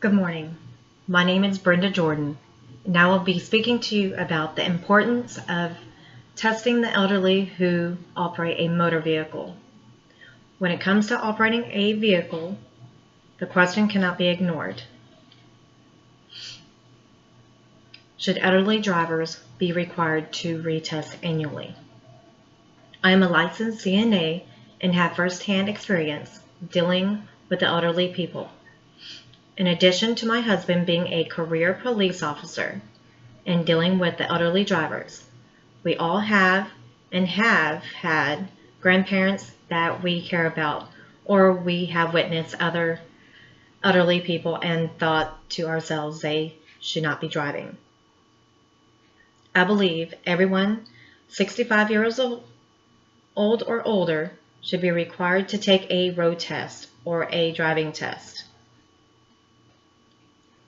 Good morning. My name is Brenda Jordan, and I will be speaking to you about the importance of testing the elderly who operate a motor vehicle. When it comes to operating a vehicle, the question cannot be ignored. Should elderly drivers be required to retest annually? I am a licensed CNA and have first-hand experience dealing with the elderly people. In addition to my husband being a career police officer and dealing with the elderly drivers, we all have and have had grandparents that we care about, or we have witnessed other elderly people and thought to ourselves they should not be driving. I believe everyone 65 years old or older should be required to take a road test or a driving test.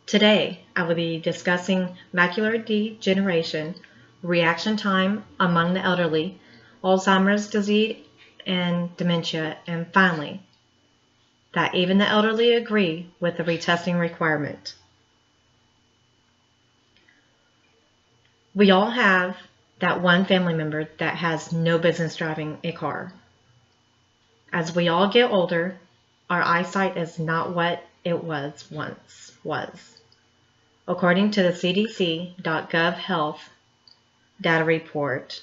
Today, I will be discussing macular degeneration, reaction time among the elderly, Alzheimer's disease, and dementia, and finally, that even the elderly agree with the retesting requirement. We all have that one family member that has no business driving a car. As we all get older, our eyesight is not what it once was. According to the CDC.gov Health Data Report,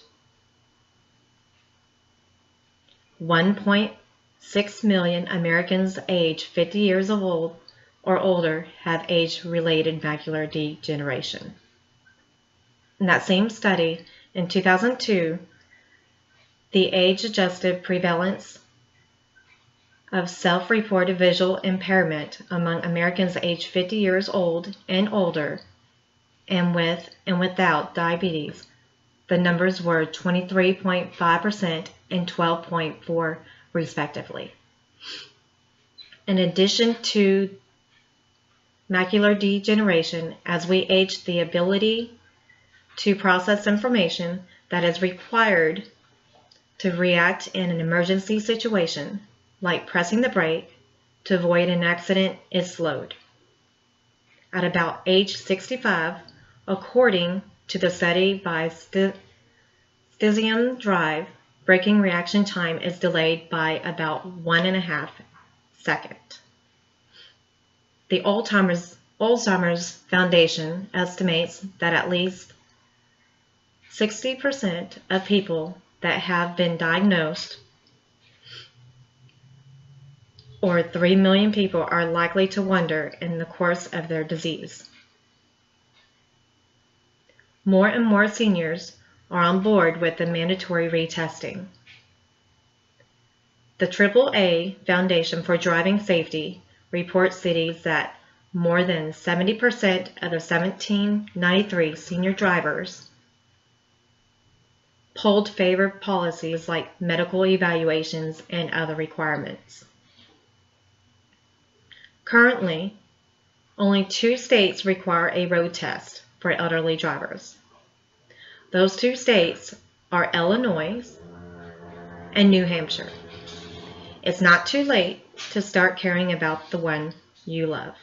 1.6 million Americans aged 50 years old or older have age-related macular degeneration. In that same study, in 2002, the age-adjusted prevalence of self-reported visual impairment among Americans aged 50 years old and older and with and without diabetes, the numbers were 23.5% and 12.4% respectively. In addition to macular degeneration, as we age, the ability to process information that is required to react in an emergency situation, like pressing the brake to avoid an accident, is slowed. At about age 65, according to the study by Stasium Drive, braking reaction time is delayed by about 1.5 seconds. The Alzheimer's Foundation estimates that at least 60% of people that have been diagnosed, or 3 million people, are likely to wander in the course of their disease. More and more seniors are on board with the mandatory retesting. The AAA Foundation for Driving Safety reports cities that more than 70% of the 1793 senior drivers polled favored policies like medical evaluations and other requirements. Currently, only 2 states require a road test for elderly drivers. Those 2 states are Illinois and New Hampshire. It's not too late to start caring about the one you love.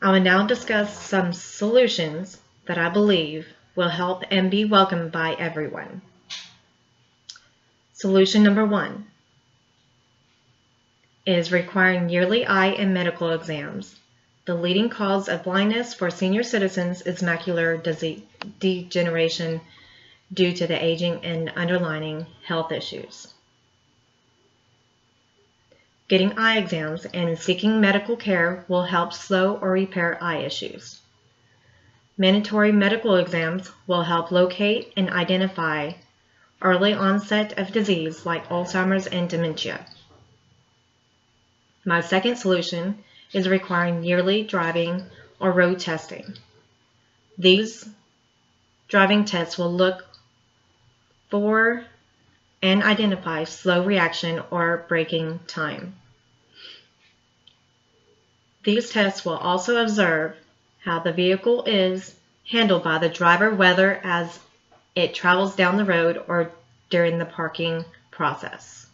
I will now discuss some solutions that I believe will help and be welcomed by everyone. Solution number 1 is requiring yearly eye and medical exams. The leading cause of blindness for senior citizens is macular degeneration due to the aging and underlying health issues. Getting eye exams and seeking medical care will help slow or repair eye issues. Mandatory medical exams will help locate and identify early onset of disease like Alzheimer's and dementia. My second solution is requiring yearly driving or road testing. These driving tests will look for and identify slow reaction or braking time. These tests will also observe how the vehicle is handled by the driver, whether as it travels down the road or during the parking process.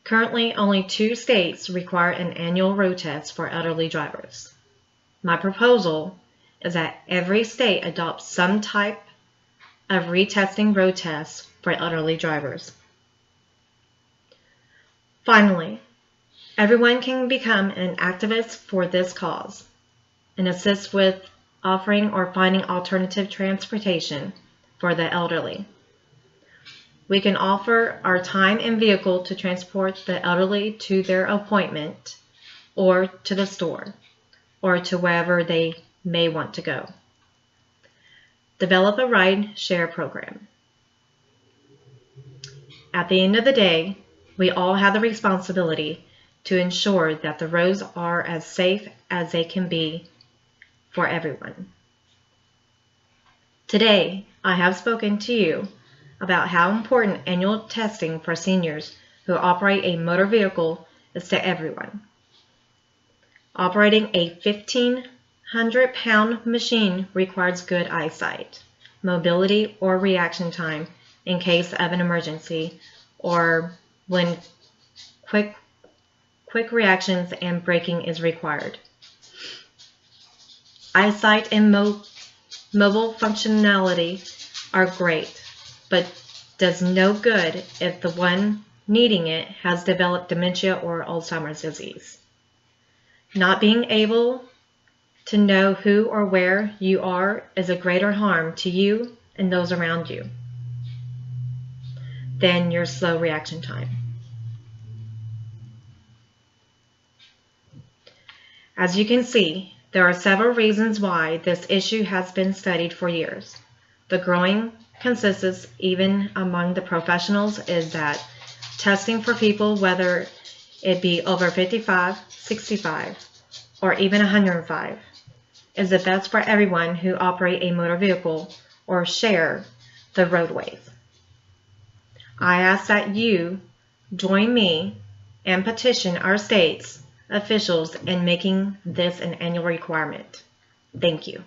Currently, only 2 states require an annual road test for elderly drivers. My proposal is that every state adopts some type of retesting road tests for elderly drivers. Finally, everyone can become an activist for this cause and assist with offering or finding alternative transportation for the elderly. We can offer our time and vehicle to transport the elderly to their appointment or to the store or to wherever they may want to go. Develop a ride-share program. At the end of the day, we all have the responsibility to ensure that the roads are as safe as they can be for everyone. Today, I have spoken to you about how important annual testing for seniors who operate a motor vehicle is to everyone. Operating a 1,500-pound machine requires good eyesight, mobility, or reaction time in case of an emergency or when quick reactions and braking is required. Eyesight and mobile functionality are great, but does no good if the one needing it has developed dementia or Alzheimer's disease. Not being able to know who or where you are is a greater harm to you and those around you than your slow reaction time. As you can see, there are several reasons why this issue has been studied for years. The growing consensus, even among the professionals, is that testing for people, whether it be over 55, 65, or even 105, is the best for everyone who operate a motor vehicle or share the roadways. I ask that you join me and petition our state's officials in making this an annual requirement. Thank you.